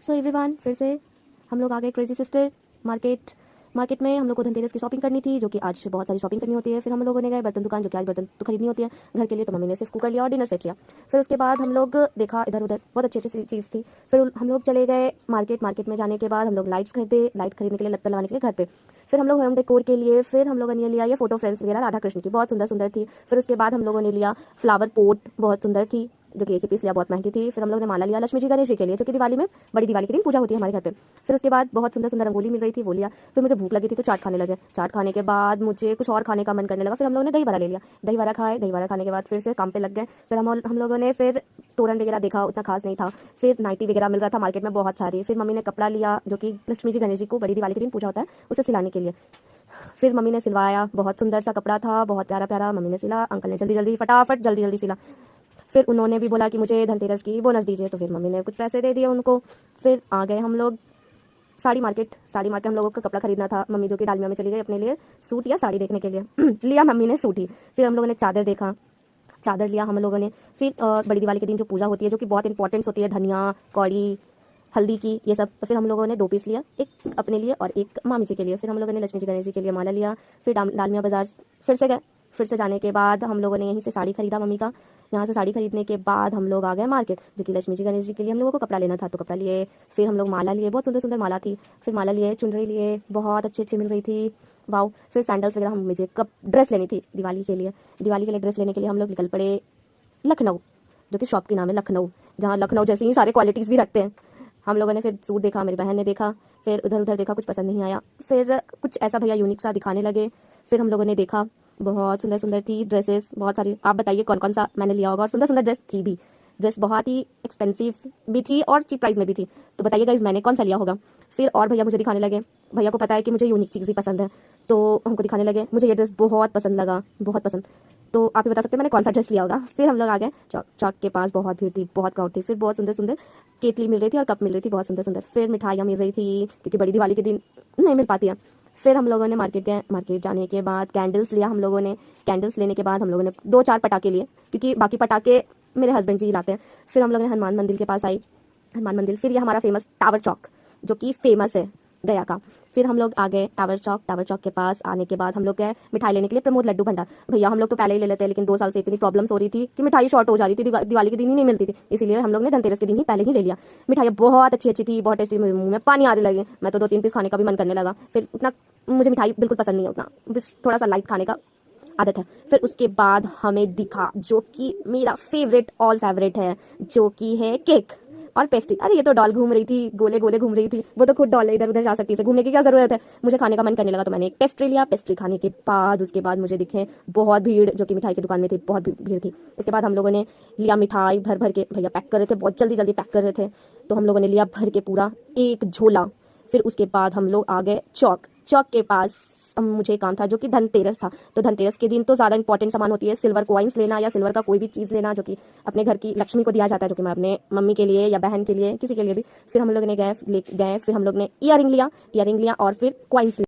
So everyone, फिर से हम लोग आ गए क्रेजी सिस्टर मार्केट में। हम लोग को धनतेरस की शॉपिंग करनी थी, जो कि आज बहुत सारी शॉपिंग करनी होती है। फिर हम लोगों ने गए बर्तन दुकान, जो कि आज बर्तन तो खरीदनी होती है घर के लिए, तो मम्मी ने सिर्फ कुकर लिया और डिनर सेट लिया। फिर उसके बाद हम लोग देखा इधर उधर, बहुत अच्छी अच्छी चीज़ थी। फिर हम लोग चले गए मार्केट में जाने के बाद हम लोग लाइट खरीदने के लिए, लत्ता लगाने के लिए घर पे। फिर हम लोग होम डेकोर के लिए, फिर हम लोगों ने लिया ये फोटो फ्रेम्स वगैरह राधा कृष्ण की, बहुत सुंदर सुंदर थी। फिर उसके बाद हम लोगों ने लिया फ्लावर पोट, बहुत सुंदर थी, जो कि एक ही पीस लिया, बहुत महंगी थी। फिर हम लोग ने माला लिया लक्ष्मी जी गणेश जी के लिए, जो कि दिवाली में, बड़ी दिवाली के दिन पूजा होती है हमारे घर पे। फिर उसके बाद बहुत सुंदर सुंदर रंगोली मिल रही थी, वो लिया। फिर मुझे भूख लगी थी तो चाट खाने लगे। चाट खाने के बाद मुझे कुछ और खाने का मन करने लगा। फिर हम लोगों ने दही बड़ा ले लिया, दही बड़ा खाए। दही बड़ा खाने के बाद फिर से काम पे लग गए। फिर हम लोगों ने फिर तोरण वगैरह देखा, उतना खास नहीं था। फिर नाइटी वगैरह मिल रहा था मार्केट में बहुत सारी। फिर मम्मी ने कपड़ा लिया, जो कि लक्ष्मी जी गणेश जी को बड़ी दिवाली के दिन पूजा होता है, उसे सिलाने के लिए। फिर मम्मी ने सिलवाया, बहुत सुंदर सा कपड़ा था, बहुत प्यारा प्यारा। मम्मी ने सिला, अंकल ने जल्दी जल्दी फटाफट जल्दी जल्दी सिला। फिर उन्होंने भी बोला कि मुझे धनतेरस की बोनस दीजिए, तो फिर मम्मी ने कुछ पैसे दे दिए उनको। फिर आ गए हम लोग साड़ी मार्केट हम लोगों को कपड़ा खरीदना था। मम्मी जो कि डालमिया में चली गई अपने लिए सूट या साड़ी देखने के लिए लिया मम्मी ने सूट ही। फिर हम लोगों ने चादर देखा, चादर लिया हम लोगों ने। फिर बड़ी दिवाली के दिन जो पूजा होती है, जो कि बहुत इंपॉर्टेंस होती है, धनिया कौड़ी हल्दी की, ये सब। तो फिर हम लोगों ने 2 पीस लिया, एक अपने लिए और एक मामी जी के लिए। फिर हम लोगों ने लक्ष्मी जी गणेश जी के लिए माला लिया। फिर डालमिया बाजार फिर से गए। फिर से जाने के बाद हम लोगों ने यहीं से साड़ी खरीदा मम्मी का। यहाँ से साड़ी खरीदने के बाद हम लोग आ गए मार्केट, जो कि लक्ष्मी जी गणेश जी के लिए हम लोगों को कपड़ा लेना था, तो कपड़ा लिए। फिर हम लोग माला लिए, बहुत सुंदर सुंदर माला थी। फिर माला लिए, चुनरी लिए, बहुत अच्छी अच्छी मिल रही थी, वाओ। फिर सैंडल्स वगैरह, मुझे कब ड्रेस लेनी थी दिवाली के लिए। ड्रेस लेने के लिए हम लोग निकल पड़े लखनऊ, जो कि शॉप की नाम है लखनऊ, जहाँ लखनऊ जैसे ही सारे क्वालिटीज़ भी रखते हैं। हम लोगों ने फिर सूट देखा, मेरी बहन ने देखा। फिर उधर उधर देखा, कुछ पसंद नहीं आया। फिर कुछ ऐसा भैया यूनिक सा दिखाने लगे। फिर हम लोगों ने देखा, बहुत सुंदर सुंदर थी ड्रेसेस, बहुत सारी। आप बताइए कौन कौन सा मैंने लिया होगा। और सुंदर सुंदर ड्रेस थी भी, ड्रेस बहुत ही एक्सपेंसिव भी थी और चीप प्राइस में भी थी। तो बताइए गाइस मैंने कौन सा लिया होगा। फिर और भैया मुझे दिखाने लगे, भैया को पता है कि मुझे यूनिक चीज़ ही पसंद है, तो हमको दिखाने लगे। मुझे ये ड्रेस बहुत पसंद लगा, बहुत पसंद। तो आप ही बता सकते हैं मैंने कौन सा ड्रेस लिया होगा। फिर हम लोग आ गए चौक के पास, बहुत भीड़ थी, बहुत क्राउड थी। फिर बहुत सुंदर सुंदर केतली मिल रही थी और कप मिल रही थी, बहुत सुंदर सुंदर। फिर मिठाइयाँ मिल रही थी, क्योंकि बड़ी दिवाली के दिन नहीं मिल पाती है। फिर हम लोगों ने मार्केट गए, मार्केट जाने के बाद कैंडल्स लिया हम लोगों ने। कैंडल्स लेने के बाद हम लोगों ने 2-4 पटाखे लिए, क्योंकि बाकी पटाखे मेरे हस्बैंड जी लाते हैं। फिर हम लोग ने हनुमान मंदिर के पास आई, हनुमान मंदिर। फिर ये हमारा फेमस टावर चौक, जो कि फेमस है गया का। फिर हम लोग आ गए टावर चौक के पास आने के बाद हम लोग गए मिठाई लेने के लिए, प्रमोद लड्डू भंडार। भैया हम लोग तो पहले ही ले लेते हैं, लेकिन 2 साल से इतनी प्रॉब्लम्स हो रही थी कि मिठाई शॉर्ट हो जा रही थी, दिवाली के दिन ही नहीं मिलती थी, इसीलिए हम लोग ने धनतेरस के दिन ही पहले ही ले लिया। मिठाई बहुत अच्छी अच्छी थी, बहुत टेस्टी, मुंह में पानी आने लगे। मैं तो 2-3 पीस खाने का भी मन करने लगा। फिर उतना मुझे मिठाई बिल्कुल पसंद नहीं है, उतना बस थोड़ा सा लाइट खाने का आदत है। फिर उसके बाद हमें दिखा, जो कि मेरा फेवरेट ऑल फेवरेट है, जो कि है केक और पेस्ट्री। अरे ये तो डॉल घूम रही थी, गोले गोले घूम रही थी, वो तो खुद डॉल है, इधर उधर जा सकती है, घूमने की क्या जरूरत है। मुझे खाने का मन करने लगा, तो मैंने एक पेस्ट्री लिया। पेस्ट्री खाने के बाद उसके बाद मुझे दिखे बहुत भीड़, जो कि मिठाई की दुकान में थी, बहुत भीड़ थी। उसके बाद हम लोगों ने लिया मिठाई भर भर के, भैया पैक कर रहे थे, बहुत जल्दी जल्दी पैक कर रहे थे, तो हम लोगों ने लिया भर के पूरा एक झोला। फिर उसके बाद हम लोग आ गए चौक के पास। मुझे काम था, जो कि धनतेरस था, तो धनतेरस के दिन तो ज़्यादा इंपॉर्टेंट सामान होती है सिल्वर कॉइन्स लेना, या सिल्वर का कोई भी चीज़ लेना, जो कि अपने घर की लक्ष्मी को दिया जाता है, जो कि मैं अपने मम्मी के लिए या बहन के लिए, किसी के लिए भी। फिर हम लोग ने गए, फिर हम लोग ने इयरिंग लिया और फिर कॉइन्स